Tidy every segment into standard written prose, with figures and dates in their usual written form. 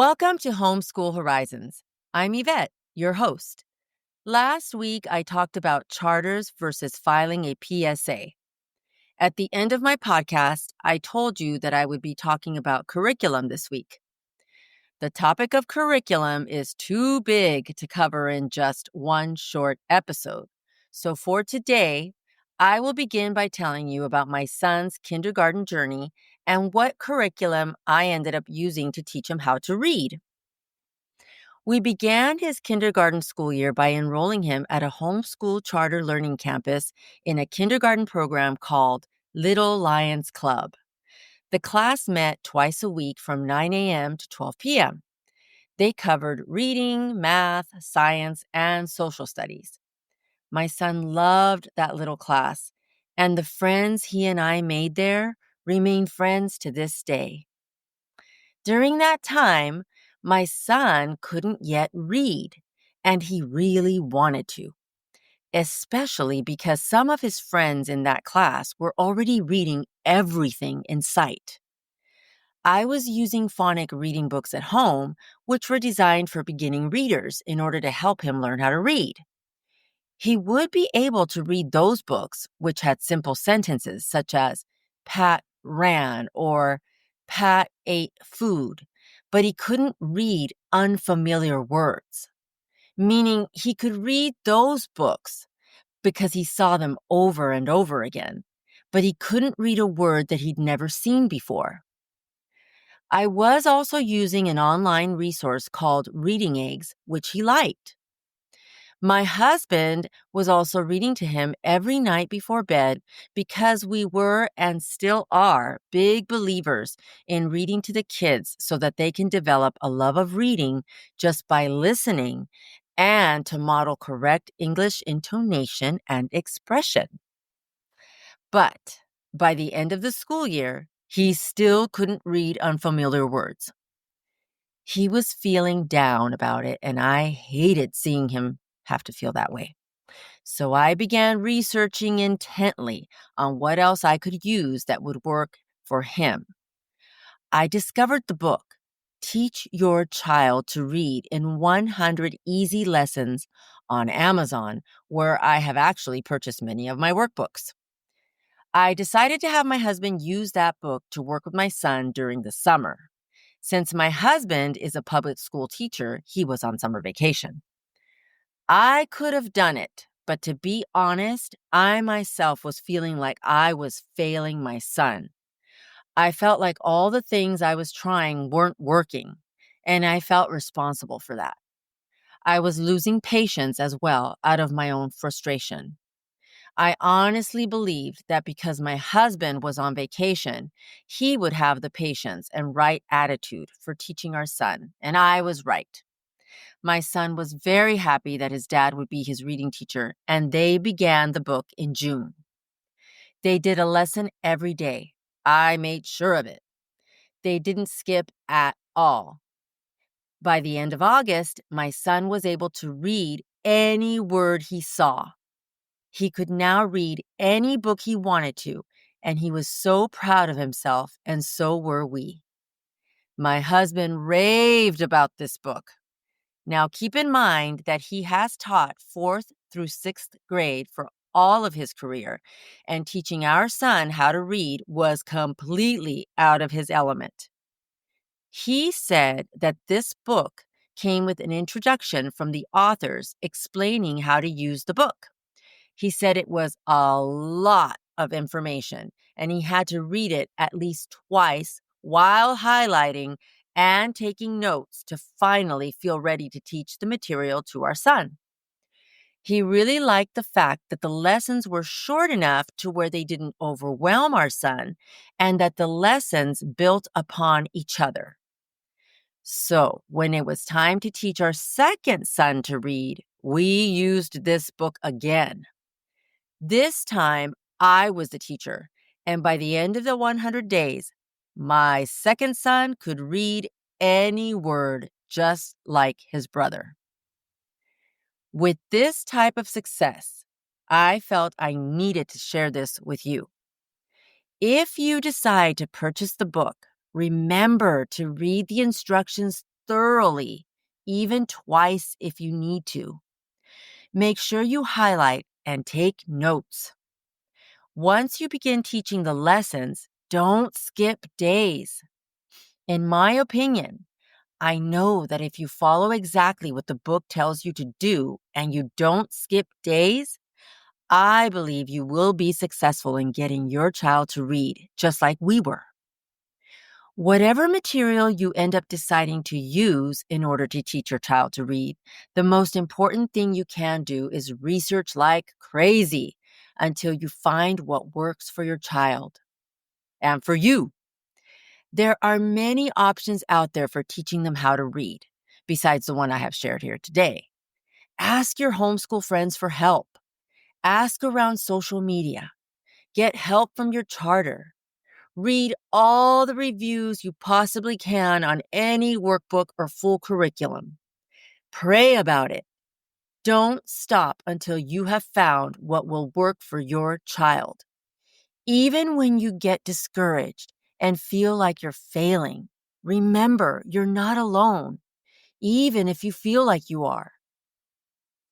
Welcome to Homeschool Horizons. I'm Yvette, your host. Last week, I talked about charters versus filing a PSA. At the end of my podcast, I told you that I would be talking about curriculum this week. The topic of curriculum is too big to cover in just one short episode. So for today, I will begin by telling you about my son's kindergarten journey and what curriculum I ended up using to teach him how to read. We began his kindergarten school year by enrolling him at a homeschool charter learning campus in a kindergarten program called Little Lions Club. The class met twice a week from 9 a.m. to 12 p.m. They covered reading, math, science, and social studies. My son loved that little class, and the friends he and I made there remain friends to this day. During that time, my son couldn't yet read, and he really wanted to, especially because some of his friends in that class were already reading everything in sight. I was using phonic reading books at home, which were designed for beginning readers in order to help him learn how to read. He would be able to read those books, which had simple sentences such as Pat ran or Pat ate food, but he couldn't read unfamiliar words, meaning he could read those books because he saw them over and over again, but he couldn't read a word that he'd never seen before. I was also using an online resource called Reading Eggs, which he liked. My husband was also reading to him every night before bed because we were and still are big believers in reading to the kids so that they can develop a love of reading just by listening and to model correct English intonation and expression. But by the end of the school year, he still couldn't read unfamiliar words. He was feeling down about it, and I hated seeing him have to feel that way. So I began researching intently on what else I could use that would work for him. I discovered the book, Teach Your Child to Read in 100 Easy Lessons on Amazon, where I have actually purchased many of my workbooks. I decided to have my husband use that book to work with my son during the summer. Since my husband is a public school teacher, he was on summer vacation. I could have done it, but to be honest, I myself was feeling like I was failing my son. I felt like all the things I was trying weren't working, and I felt responsible for that. I was losing patience as well out of my own frustration. I honestly believed that because my husband was on vacation, he would have the patience and right attitude for teaching our son, and I was right. My son was very happy that his dad would be his reading teacher, and they began the book in June. They did a lesson every day. I made sure of it. They didn't skip at all. By the end of August, my son was able to read any word he saw. He could now read any book he wanted to, and he was so proud of himself, and so were we. My husband raved about this book. Now, keep in mind that he has taught 4th through 6th grade for all of his career, and teaching our son how to read was completely out of his element. He said that this book came with an introduction from the authors explaining how to use the book. He said it was a lot of information, and he had to read it at least twice while highlighting and taking notes to finally feel ready to teach the material to our son. He really liked the fact that the lessons were short enough to where they didn't overwhelm our son, and that the lessons built upon each other. So when it was time to teach our second son to read, we used this book again. This time, I was the teacher, and by the end of the 100 days, my second son could read any word just like his brother. With this type of success, I felt I needed to share this with you. If you decide to purchase the book, remember to read the instructions thoroughly, even twice if you need to. Make sure you highlight and take notes. Once you begin teaching the lessons, don't skip days. In my opinion, I know that if you follow exactly what the book tells you to do and you don't skip days, I believe you will be successful in getting your child to read, just like we were. Whatever material you end up deciding to use in order to teach your child to read, the most important thing you can do is research like crazy until you find what works for your child and for you. There are many options out there for teaching them how to read, besides the one I have shared here today. Ask your homeschool friends for help. Ask around social media. Get help from your charter. Read all the reviews you possibly can on any workbook or full curriculum. Pray about it. Don't stop until you have found what will work for your child. Even when you get discouraged and feel like you're failing, remember you're not alone, even if you feel like you are.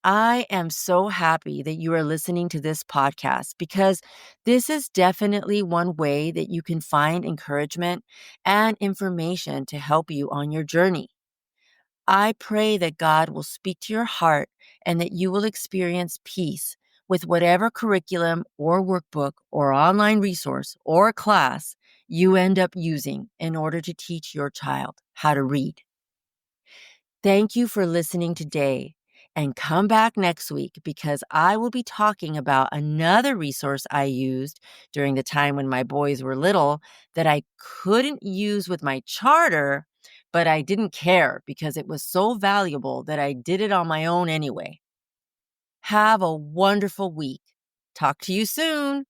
I am so happy that you are listening to this podcast because this is definitely one way that you can find encouragement and information to help you on your journey. I pray that God will speak to your heart and that you will experience peace with whatever curriculum or workbook or online resource or class you end up using in order to teach your child how to read. Thank you for listening today, and come back next week because I will be talking about another resource I used during the time when my boys were little that I couldn't use with my charter, but I didn't care because it was so valuable that I did it on my own anyway. Have a wonderful week. Talk to you soon.